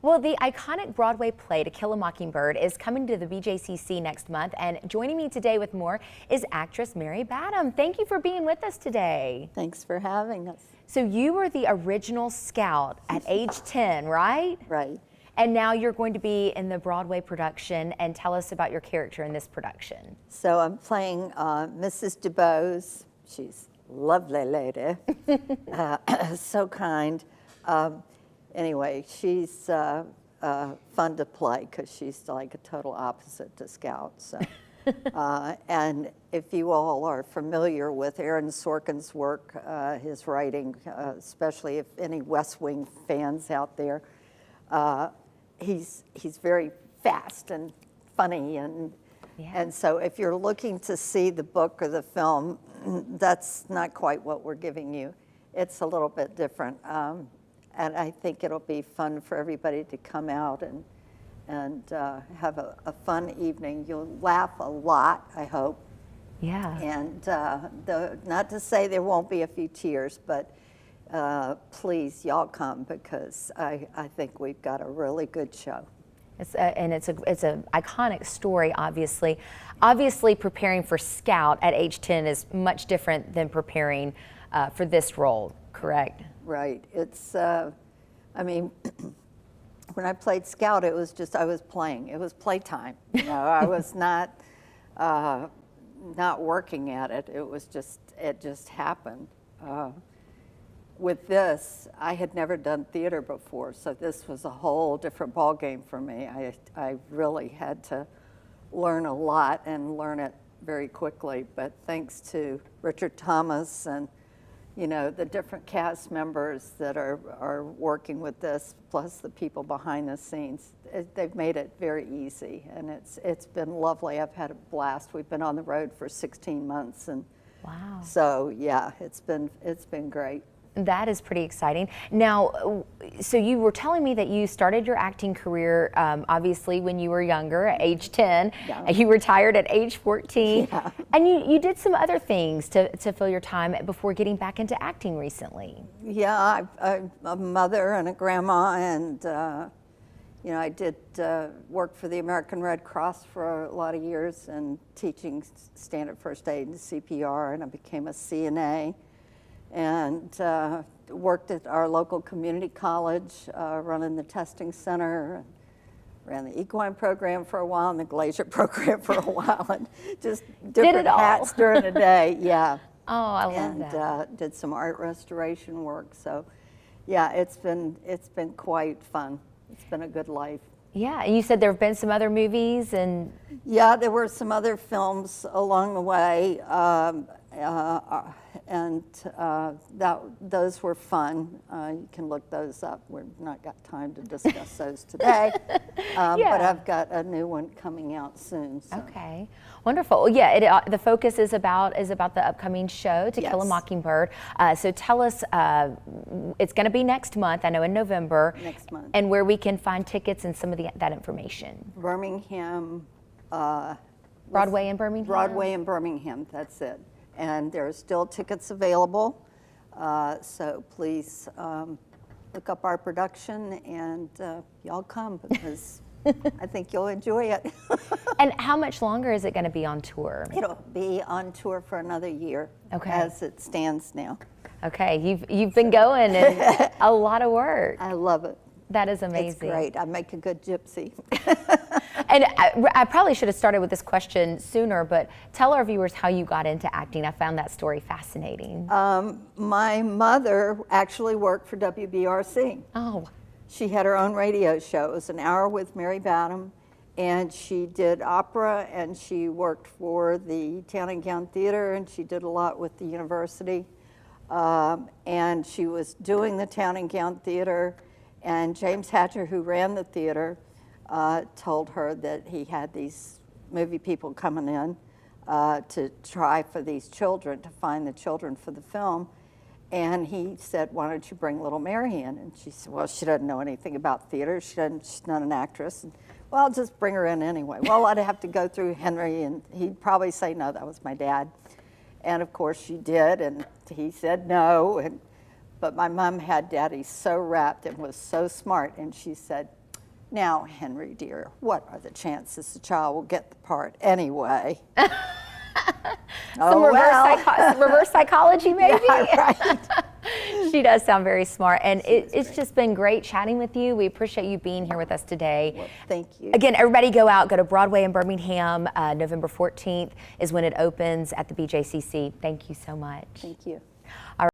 Well, the iconic Broadway play To Kill a Mockingbird is coming to the BJCC next month, and joining me today with more is actress Mary Badham. Thank you for being with us today. Thanks for having us. So you were the original Scout at age 10, right? Right. And now you're going to be in the Broadway production, and tell us about your character in this production. So I'm playing Mrs. DuBose. She's a lovely lady, so kind. Anyway, she's fun to play because she's like a total opposite to Scout. So, and if you all are familiar with Aaron Sorkin's work, his writing, especially if any West Wing fans out there, he's very fast and funny, and so if you're looking to see the book or the film, that's not quite what we're giving you. It's a little bit different. And I think it'll be fun for everybody to come out and have a fun evening. You'll laugh a lot, I hope. Yeah. And not to say there won't be a few tears, but please, y'all come, because I think we've got a really good show. It's an iconic story, obviously. Obviously, preparing for Scout at age 10 is much different than preparing for this role, correct? Right. It's, I mean, when I played Scout, it was just, I was playing. It was playtime. You know, I was not working at it. It was just, it just happened. With this, I had never done theater before, so this was a whole different ballgame for me. I really had to learn a lot and learn it very quickly, but thanks to Richard Thomas and the different cast members that are working with this, plus the people behind the scenes, they've made it very easy, and it's been lovely. I've had a blast. We've been on the road for 16 months, and wow. So yeah, it's been great. That is pretty exciting. Now, so you were telling me that you started your acting career, obviously, when you were younger, at age 10. Yeah. And you retired at age 14. Yeah. And you did some other things to fill your time before getting back into acting recently. Yeah, I'm a mother and a grandma, and I did work for the American Red Cross for a lot of years and teaching standard first aid and CPR, and I became a CNA. And worked at our local community college, running the testing center, ran the equine program for a while and the glacier program for a while, and just different hats during the day. Yeah. Oh, I love that. And did some art restoration work. So, yeah, it's been quite fun. It's been a good life. Yeah, and you said there have been some other movies and. Yeah, there were some other films along the way. Those were fun. You can look those up. We've not got time to discuss those today, but I've got a new one coming out soon. So. Okay, wonderful. Yeah, the focus is about the upcoming show, To Kill a Mockingbird. So tell us, it's going to be next month. I know in November. Next month. And where we can find tickets and some of that information. Birmingham. Broadway in Birmingham. Broadway in Birmingham. That's it. And there are still tickets available, so please look up our production and y'all come, because I think you'll enjoy it. And how much longer is it going to be on tour? It'll be on tour for another year, as it stands now. Okay, you've been going, and a lot of work. I love it. That is amazing. It's great. I make a good gypsy. And I probably should have started with this question sooner, but tell our viewers how you got into acting. I found that story fascinating. My mother actually worked for WBRC. Oh. She had her own radio show. It was An Hour with Mary Badham, and she did opera, and she worked for the Town and Gown Theater, and she did a lot with the university. And she was doing the Town and Gown Theater, and James Hatcher, who ran the theater, told her that he had these movie people coming in to try for these children, to find the children for the film. And he said, why don't you bring little Mary in? And she said, well, she doesn't know anything about theater. She's not an actress. And, well, I'll just bring her in anyway. Well, I'd have to go through Henry, and he'd probably say, no, that was my dad. And of course she did, and he said no. But my mom had Daddy so wrapped and was so smart, and she said, Now, Henry, dear, what are the chances the child will get the part anyway? Some reverse psychology, maybe? Yeah, right. She does sound very smart, and it's just been great chatting with you. We appreciate you being here with us today. Well, thank you. Again, everybody go out, go to Broadway in Birmingham. November 14th is when it opens at the BJCC. Thank you so much. Thank you.